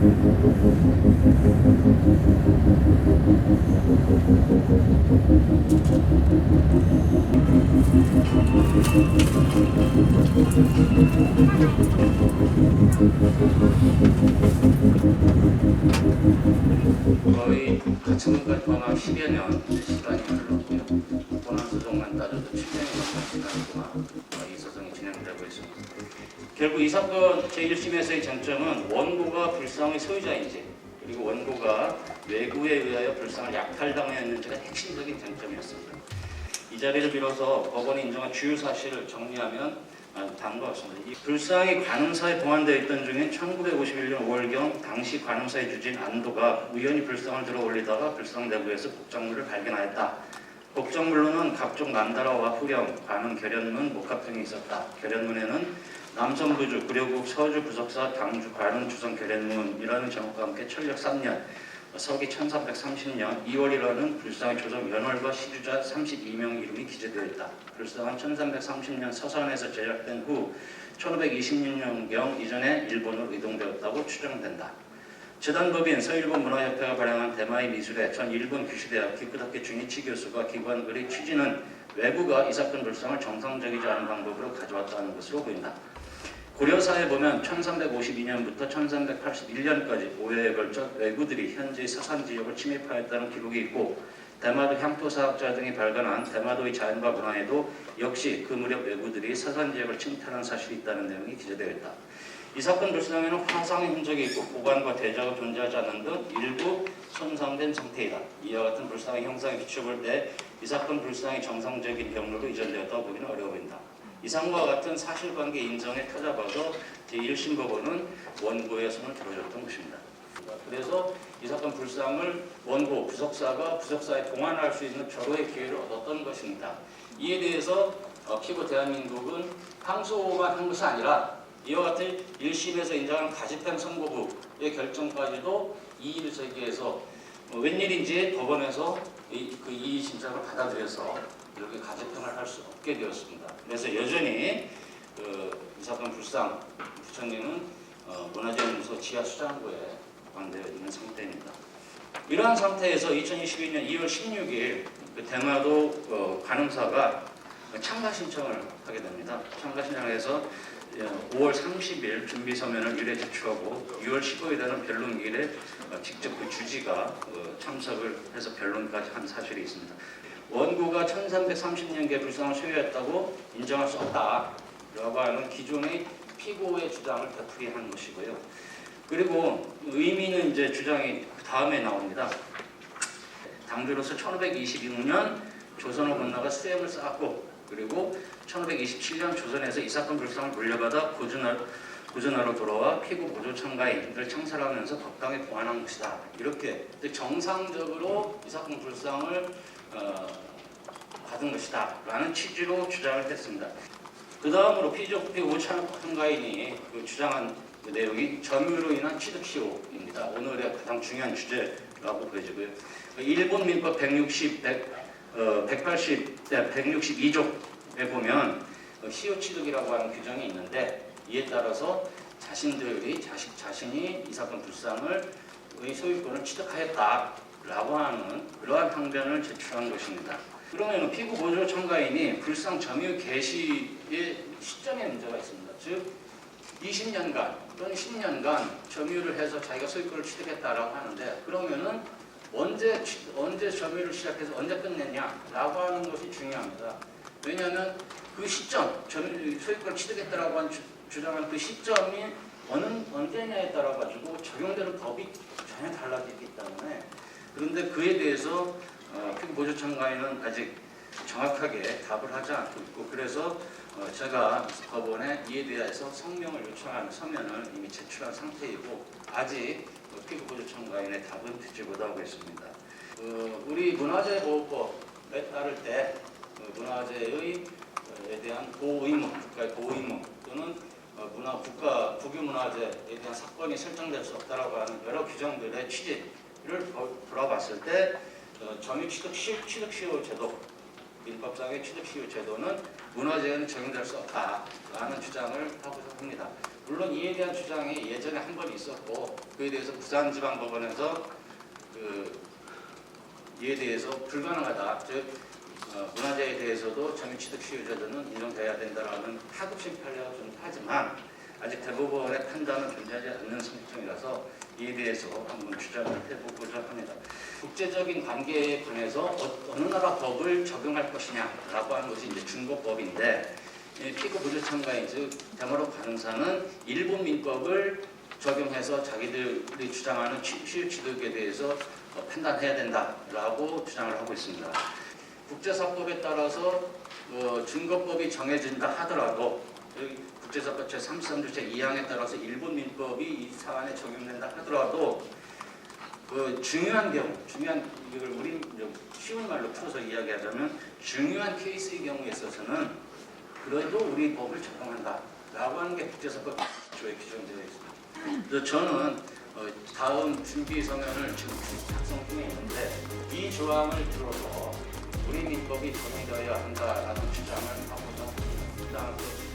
거의 가처분까지 포함한 10여 년 시간이 흘렀고요. 본안 소송만 따져도 7년이 넘는 시간 동안 이 소송이 진행되고 있습니다. 결국 이 사건 제1심에서의 쟁점은 원고가 불상의 소유자인지 그리고 원고가 외구에 의하여 불상을 약탈당하였는지가 핵심적인 쟁점이었습니다. 이 자리를 빌어서 법원이 인정한 주요 사실을 정리하면 다음과 같습니다. 이 불상이 관음사에 보관되어 있던 중인 1951년 5월경 당시 관음사의 주진 안도가 우연히 불상을 들어 올리다가 불상 내부에서 복장물을 발견하였다. 복장물로는 각종 만다라와 후령, 관음, 결연문, 목합 등이 있었다. 결연문에는 남성부주, 구려국 서주 부석사 당주 관음 주성 결연문이라는 제목과 함께 철력 3년 서기 1330년 2월이라는 불상의 조성 연월과 시주자 32명 이름이 기재되어 있다. 불상은 1330년 서산에서 제작된 후 1526년경 이전에 일본으로 이동되었다고 추정된다. 재단법인 서일본 문화협회가 발행한 대마의 미술회 전 일본 규시대학 기쿠다케 중이치 교수가 기고한 글의 취지는 외부가 이 사건 불상을 정상적이지 않은 방법으로 가져왔다는 것으로 보인다. 고려사에 보면 1352년부터 1381년까지 5회에 걸쳐 외구들이 현지 서산 지역을 침입하였다는 기록이 있고 대마도 향토사학자 등이 발견한 대마도의 자연과 문화에도 역시 그 무렵 외구들이 서산 지역을 침탈한 사실이 있다는 내용이 기재되어 있다. 이 사건 불상에는 화상의 흔적이 있고 보관과 대자가 존재하지 않는 등 일부 손상된 상태이다. 이와 같은 불상의 형상에 비춰볼 때 이 사건 불상이 정상적인 경로로 이전되었다고 보기는 어려워 보인다. 이상과 같은 사실관계 인정에 터잡아서 제1심법원은 원고의 손을 들어줬던 것입니다. 그래서 이 사건 불상을 원고, 부석사가 부석사에 동환할 수 있는 절호의 기회를 얻었던 것입니다. 이에 대해서 피고 대한민국은 항소만 한 것이 아니라 이와 같은 1심에서 인정한 가집행 선고부의 결정까지도 이의를 제기해서 웬일인지 법원에서 그 이의 신청을 받아들여서 이렇게 가집행을 할 수 없게 되었습니다. 그래서 여전히 이 사건 불상 부처님은 문화재연구소 지하 수장고에 보관되어 있는 상태입니다. 이러한 상태에서 2022년 2월 16일 그 대마도 관음사가 참가 신청을 하게 됩니다. 참가 신청을 해서 5월 30일 준비 서면을 유례 제출하고 6월 15일에는 변론기일에 직접 그 주지가 참석을 해서 변론까지 한 사실이 있습니다. 원고가 1330년경에 불상을 소유했다고 인정할 수 없다라고 하는 기존의 피고의 주장을 되풀이한 것이고요. 그리고 의미는 이제 주장이 다음에 나옵니다. 당주로서 1526년 조선을 건너가 수염을 쌓았고 그리고 1527년 조선에서 이 사건 불상을 물려받아 고전하로 돌아와 피고 보조 참가인을 창설하면서 법당에 보관한 것이다. 이렇게 정상적으로 이 사건 불상을 받은 것이다 라는 취지로 주장을 했습니다. 그 다음으로 피고 참가인이 주장한 그 내용이 점유로 인한 취득시효입니다. 오늘의 가장 중요한 주제라고 보여지고요. 일본 민법 162조에 보면 시효 취득이라고 하는 규정이 있는데 이에 따라서 자신이 이 사건 불상을 소유권을 취득하였다라고 하는 그러한 항변을 제출한 것입니다. 그러면 피고 보조 참가인이 불상 점유 개시의 시점에 문제가 있습니다. 즉 20년간 또는 10년간 점유를 해서 자기가 소유권을 취득했다라고 하는데 그러면은 언제 점유를 시작해서 언제 끝냈냐라고 하는 것이 중요합니다. 왜냐하면 그 시점, 소유권을 취득했다라고 주장한 그 시점이 언제냐에 따라 가지고 적용되는 법이 전혀 달라지기 때문에 그런데 그에 대해서 피고 보조 참가인은 아직 정확하게 답을 하지 않고 있고 그래서 제가 법원에 이에 대해서 성명을 요청하는 서면을 이미 제출한 상태이고 아직 피고 보조 참가인의 답은 듣지 못하고 있습니다. 우리 문화재보호법에 따를 때 문화재에 대한 보호의무, 국가의 보호의무 또는 국유문화재에 대한 사건이 설정될 수 없다라고 하는 여러 규정들의 취지를 돌아봤을 때 점유 취득시효 제도, 민법상의 취득시효 제도는 문화재에는 적용될 수 없다라는 주장을 하고자 합니다. 물론 이에 대한 주장이 예전에 한 번 있었고 그에 대해서 부산지방법원에서 이에 대해서 불가능하다. 즉 문화재에 대해서도 점유취득 시효자들은 인정돼야 된다라는 하급심 판례가 좀 하지만 아직 대법원의 판단은 존재하지 않는 상황이라서 이에 대해서 한번 주장을 해보고자 합니다. 국제적인 관계에 관해서 어느 나라 법을 적용할 것이냐라고 하는 것이 이제 중국법인데 피고 무죄 참가인 즉 대마록 가능사는 일본 민법을 적용해서 자기들이 주장하는 시효취득에 대해서 판단해야 된다라고 주장을 하고 있습니다. 국제사법에 따라서 증거법이 정해진다 하더라도 국제사법 제33조 제2항에 따라서 일본 민법이 이 사안에 적용된다 하더라도 중요한 경우, 이걸 우리 쉬운 말로 풀어서 이야기하자면 중요한 케이스의 경우에 있어서는 그래도 우리 법을 적용한다라고 하는 게 국제사법 20조에 규정되어 있습니다. 그래서 저는 다음 준비 서면을 지금 작성 중에 있는데 이 조항을 들어서 우리 민법이 적용되어야 한다라는 주장을 하고자 합니다.